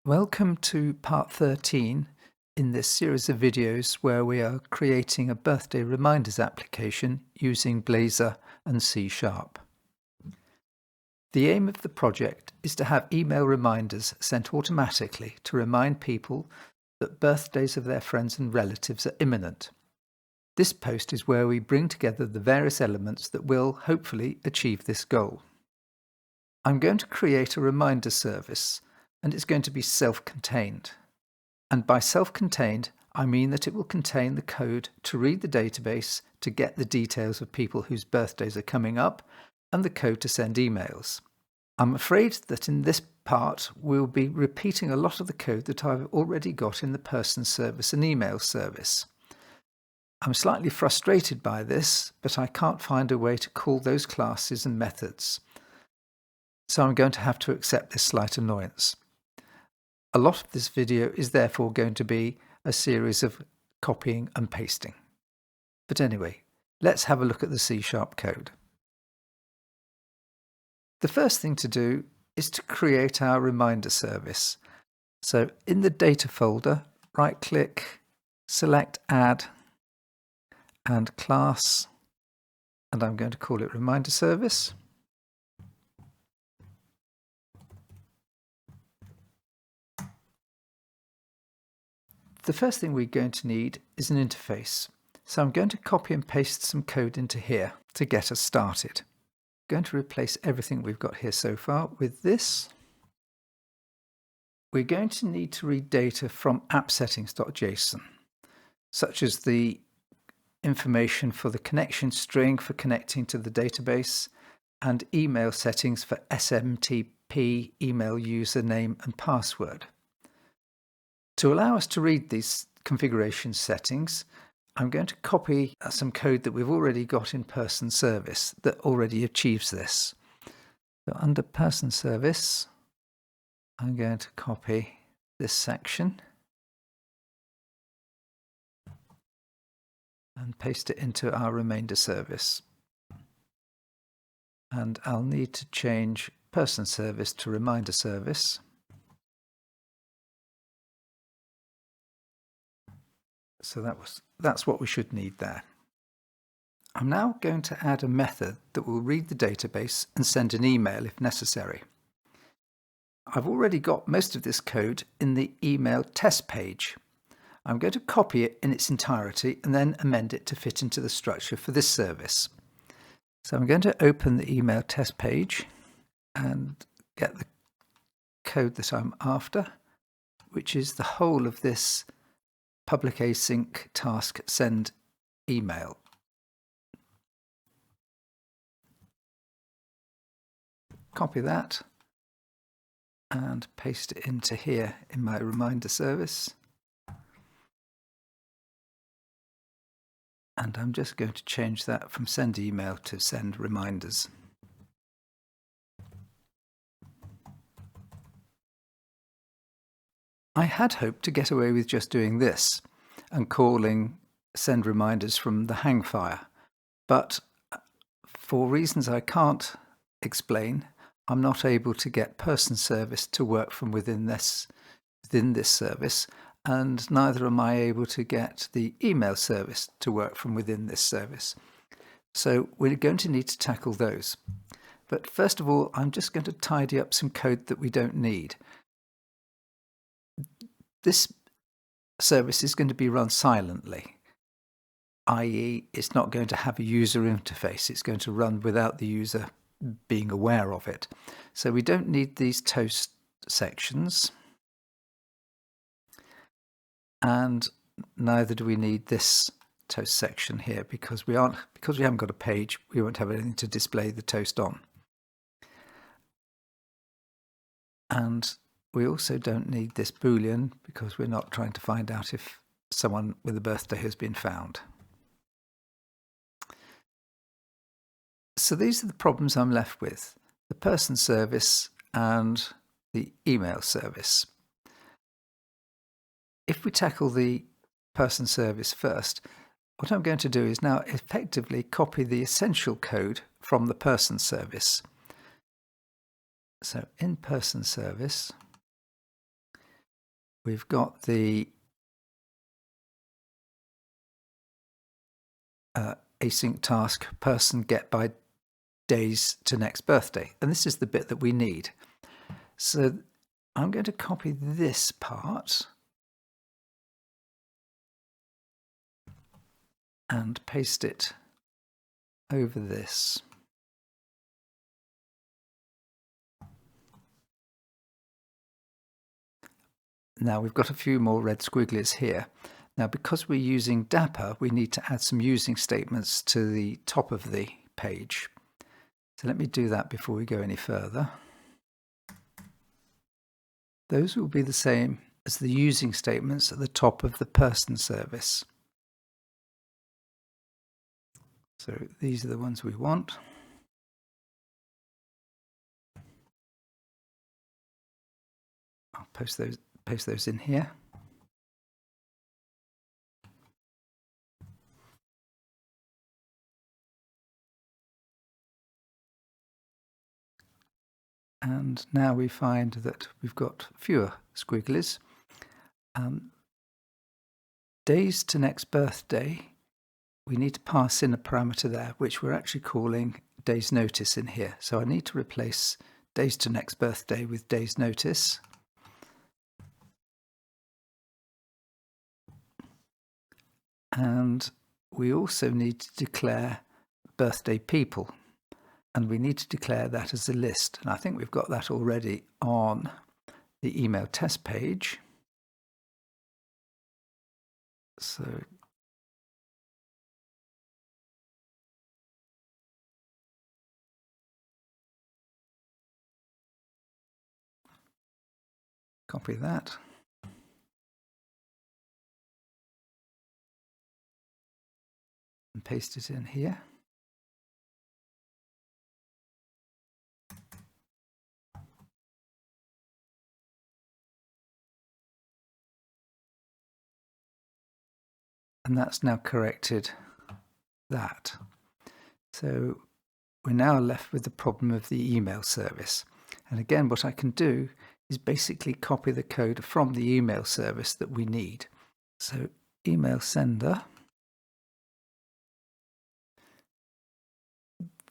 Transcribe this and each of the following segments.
Welcome to part 13 in this series of videos where we are creating a birthday reminders application using Blazor and C#. The aim of the project is to have email reminders sent automatically to remind people that birthdays of their friends and relatives are imminent. This post is where we bring together the various elements that will hopefully achieve this goal. I'm going to create a reminder service, and it's going to be self-contained. And by self-contained, I mean that it will contain the code to read the database to get the details of people whose birthdays are coming up, and the code to send emails. I'm afraid that in this part we'll be repeating a lot of the code that I've already got in the person service and email service. I'm slightly frustrated by this, but I can't find a way to call those classes and methods. So I'm going to have to accept this slight annoyance. A lot of this video is therefore going to be a series of copying and pasting. But anyway, let's have a look at the C# code. The first thing to do is to create our reminder service. So in the data folder, right-click, select Add and Class, and I'm going to call it Reminder Service. The first thing we're going to need is an interface. So I'm going to copy and paste some code into here to get us started. I'm going to replace everything we've got here so far with this. We're going to need to read data from appsettings.json, such as the information for the connection string for connecting to the database and email settings for SMTP, email username and password. To allow us to read these configuration settings, I'm going to copy some code that we've already got in person service that already achieves this. So under person service, I'm going to copy this section and paste it into our remainder service. And I'll need to change person service to reminder service. So that's what we should need there. I'm now going to add a method that will read the database and send an email if necessary. I've already got most of this code in the email test page. I'm going to copy it in its entirety and then amend it to fit into the structure for this service. So I'm going to open the email test page and get the code that I'm after, which is the whole of this public async task send email. Copy that and paste it into here in my reminder service. And I'm just going to change that from send email to send reminders. I had hoped to get away with just doing this and calling send reminders from the Hangfire, but for reasons I can't explain, I'm not able to get person service to work from within this service, and neither am I able to get the email service to work from within this service. So we're going to need to tackle those. But first of all, I'm just going to tidy up some code that we don't need. This service is going to be run silently, i.e. it's not going to have a user interface. It's going to run without the user being aware of it. So we don't need these toast sections, and neither do we need this toast section here because we haven't got a page, we won't have anything to display the toast on. And we also don't need this boolean because we're not trying to find out if someone with a birthday has been found. So these are the problems I'm left with: the person service and the email service. If we tackle the person service first, what I'm going to do is now effectively copy the essential code from the person service. So in person service, we've got the async task person get by days to next birthday. And this is the bit that we need. So I'm going to copy this part and paste it over this. Now we've got a few more red squigglies here. Now because we're using Dapper, we need to add some using statements to the top of the page. So let me do that before we go any further. Those will be the same as the using statements at the top of the person service. So these are the ones we want. I'll paste those in here. And now we find that we've got fewer squigglies. Days to next birthday, we need to pass in a parameter there, which we're actually calling day's notice in here. So I need to replace days to next birthday with day's notice. And we also need to declare birthday people. And we need to declare that as a list. And I think we've got that already on the email test page. So copy that. And paste it in here. And that's now corrected that. So we're now left with the problem of the email service. And again, what I can do is basically copy the code from the email service that we need. So email sender.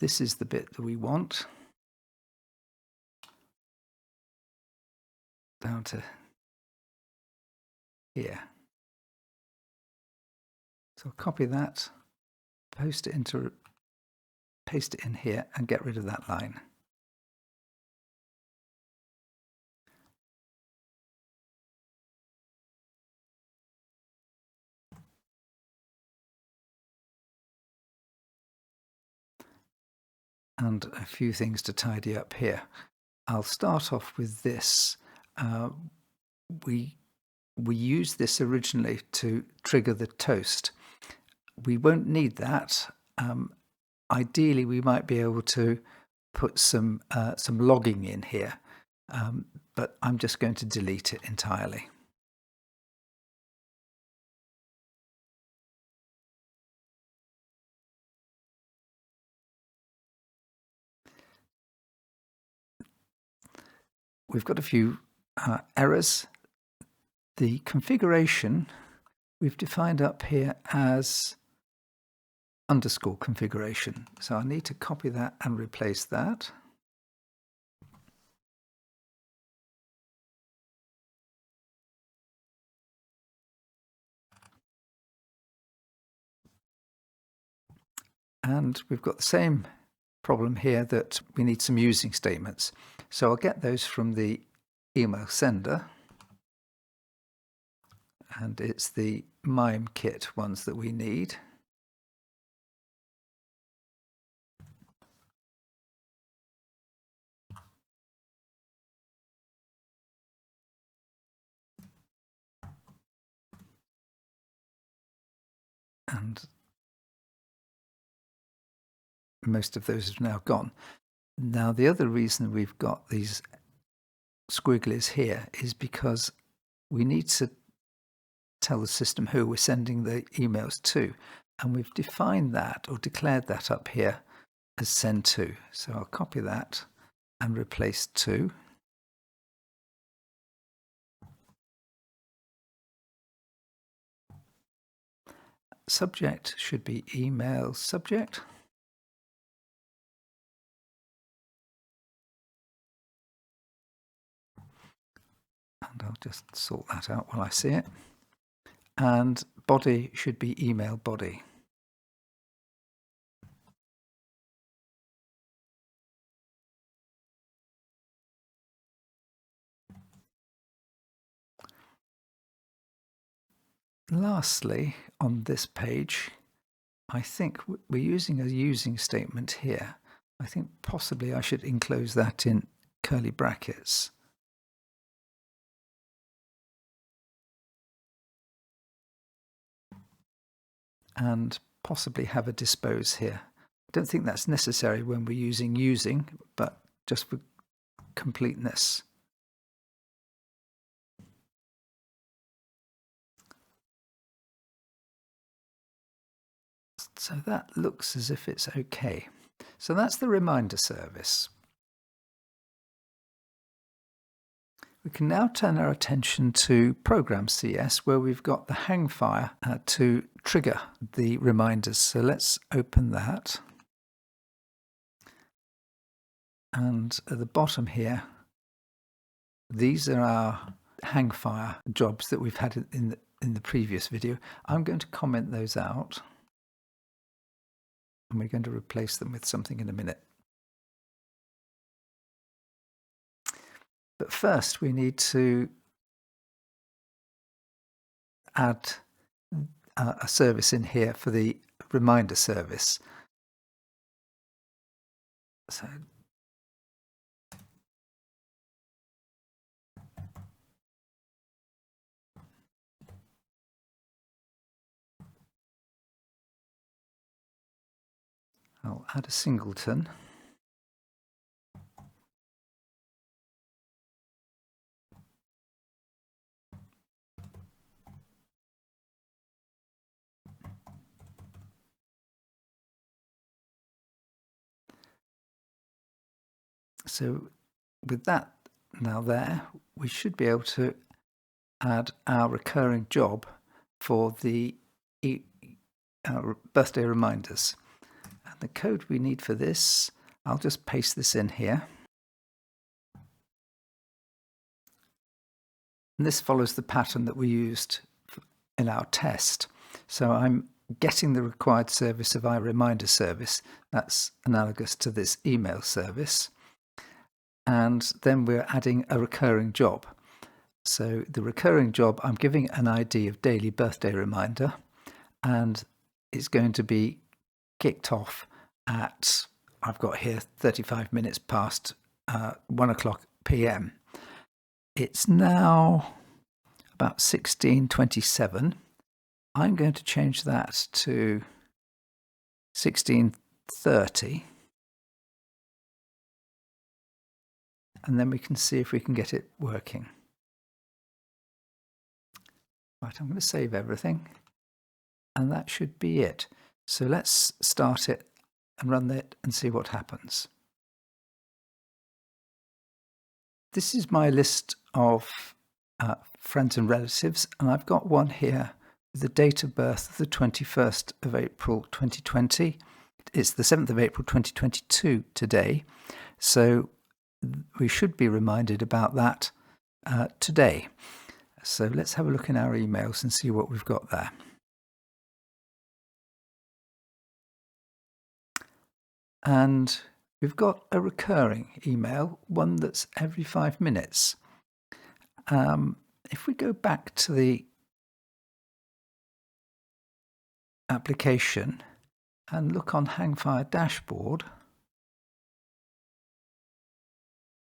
This is the bit that we want. Down to here. So I'll copy that, paste it in here and get rid of that line. And a few things to tidy up here. I'll start off with this. We used this originally to trigger the toast. We won't need that. Ideally, we might be able to put some logging in here, but I'm just going to delete it entirely. We've got a few errors. The configuration we've defined up here as underscore configuration. So I need to copy that and replace that. And we've got the same problem here that we need some using statements. So I'll get those from the email sender. And it's the MIME kit ones that we need. And most of those have now gone. Now, the other reason we've got these squigglies here is because we need to tell the system who we're sending the emails to. And we've defined that or declared that up here as send to. So I'll copy that and replace to. subject should be email subject. And I'll just sort that out while I see it. And body should be email body. Lastly, on this page, I think we're using a using statement here. I think possibly I should enclose that in curly brackets. And possibly have a dispose here. I don't think that's necessary when we're using, but just for completeness. So that looks as if it's okay. So that's the reminder service. We can now turn our attention to Program CS, where we've got the Hangfire to trigger the reminders. So let's open that. And at the bottom here, these are our Hangfire jobs that we've had in the previous video. I'm going to comment those out, and we're going to replace them with something in a minute. But first, we need to add a service in here for the reminder service. So I'll add a singleton. So with that now there, we should be able to add our recurring job for the birthday reminders. And the code we need for this, I'll just paste this in here. And this follows the pattern that we used in our test. So I'm getting the required service of our reminder service. That's analogous to this email service. And then we're adding a recurring job. So the recurring job, I'm giving an ID of daily birthday reminder, and it's going to be kicked off at, I've got here 35 minutes past 1 o'clock p.m. It's now about 16:27. I'm going to change that to 16:30. And then we can see if we can get it working. Right, I'm going to save everything. And that should be it. So let's start it and run it and see what happens. This is my list of friends and relatives, and I've got one here with the date of birth of the 21st of April 2020. It's the 7th of April 2022 today. So we should be reminded about that today. So let's have a look in our emails and see what we've got there. And we've got a recurring email, one that's every 5 minutes. If we go back to the application and look on Hangfire dashboard,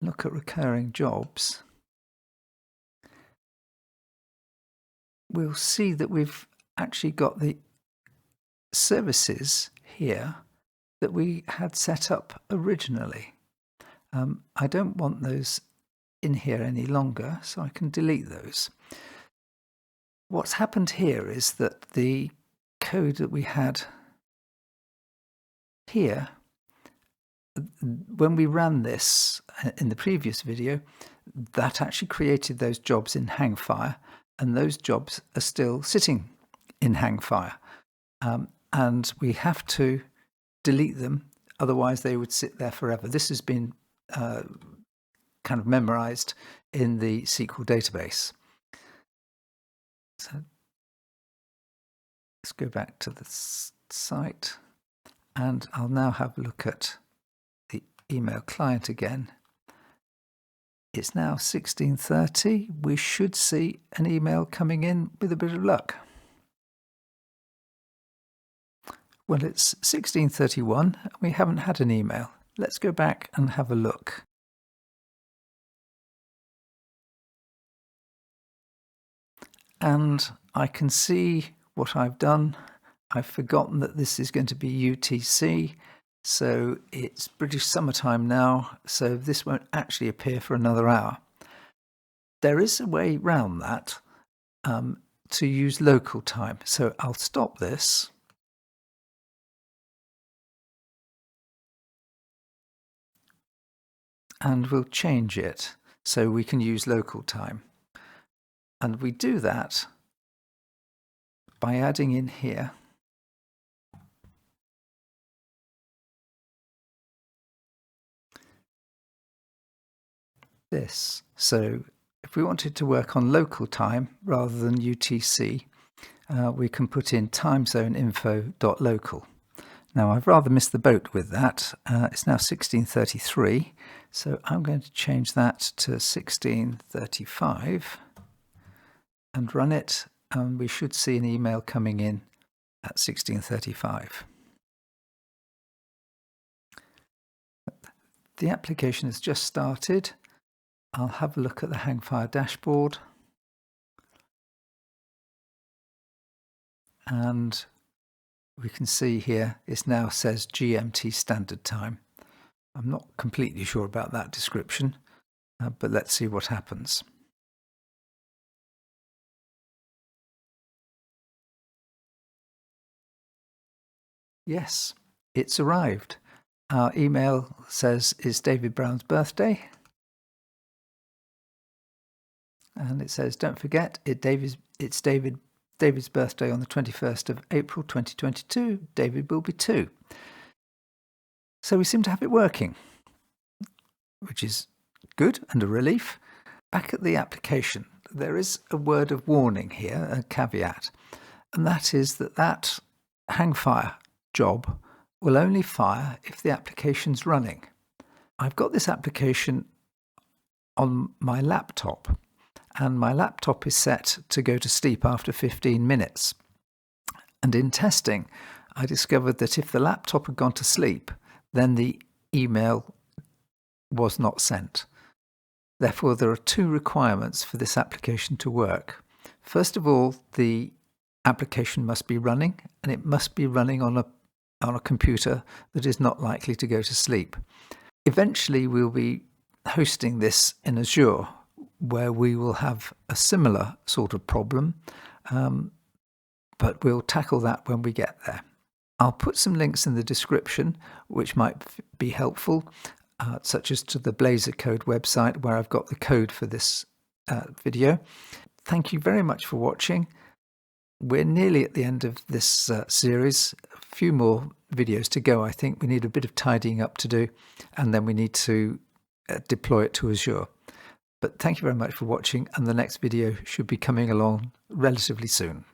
look at recurring jobs, we'll see that we've actually got the services here that we had set up originally. I don't want those in here any longer, so I can delete those. What's happened here is that the code that we had here, when we ran this in the previous video, that actually created those jobs in Hangfire, and those jobs are still sitting in Hangfire. and we have to delete them, otherwise they would sit there forever. This has been kind of memorized in the SQL database. So let's go back to the site, and I'll now have a look at the email client again. It's now 16:30. We should see an email coming in with a bit of luck. Well, it's 16:31. We haven't had an email. Let's go back and have a look. And I can see what I've done. I've forgotten that this is going to be UTC. So it's British summertime now, so this won't actually appear for another hour. There is a way round that to use local time. So I'll stop this. And we'll change it so we can use local time. And we do that by adding in here this. So if we wanted to work on local time rather than UTC, we can put in timezoneinfo.local. Now I've rather missed the boat with that. It's now 16:33, so I'm going to change that to 16:35 and run it, and we should see an email coming in at 16:35. The application has just started. I'll have a look at the Hangfire dashboard, and we can see here it now says GMT Standard Time. I'm not completely sure about that description, but let's see what happens. Yes, it's arrived. Our email says it's David Brown's birthday. And it says, don't forget, it's David's birthday on the 21st of April 2022. David will be 2. So we seem to have it working, which is good and a relief. Back at the application, there is a word of warning here, a caveat, and that is that Hangfire job will only fire if the application's running. I've got this application on my laptop, and my laptop is set to go to sleep after 15 minutes. And in testing, I discovered that if the laptop had gone to sleep, then the email was not sent. Therefore, there are 2 requirements for this application to work. First of all, the application must be running, and it must be running on a computer that is not likely to go to sleep. Eventually, we'll be hosting this in Azure, where we will have a similar sort of problem, but we'll tackle that when we get there. I'll put some links in the description which might be helpful, such as to the Blazor Code website where I've got the code for this video. Thank you very much for watching. We're nearly at the end of this series. A few more videos to go, I think. We need a bit of tidying up to do, and then we need to deploy it to Azure. But thank you very much for watching, and the next video should be coming along relatively soon.